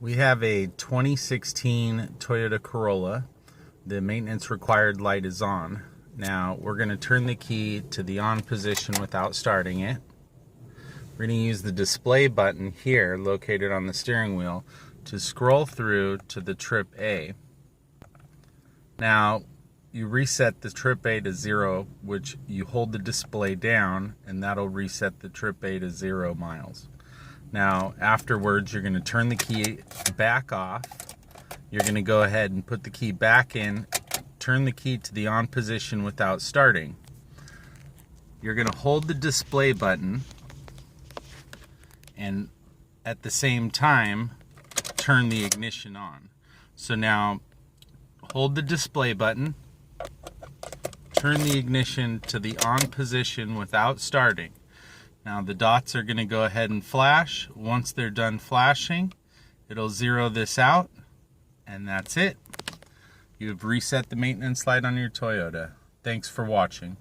We have a 2016 Toyota Corolla. The maintenance required light is on. Now we're going to turn the key to the on position without starting it. We're going to use the display button here located on the steering wheel to scroll through to the trip A. Now you reset the trip A to 0, which you hold the display down and that'll reset the trip A to 0 miles. Now afterwards you're going to turn the key back off. You're going to go ahead and put the key back in, turn the key to the on position without starting. You're going to hold the display button and at the same time turn the ignition on. So now hold the display button, turn the ignition to the on position without starting. Now the dots are going to go ahead and flash. Once they're done flashing, it'll zero this out, and that's it. You've reset the maintenance light on your Toyota. Thanks for watching.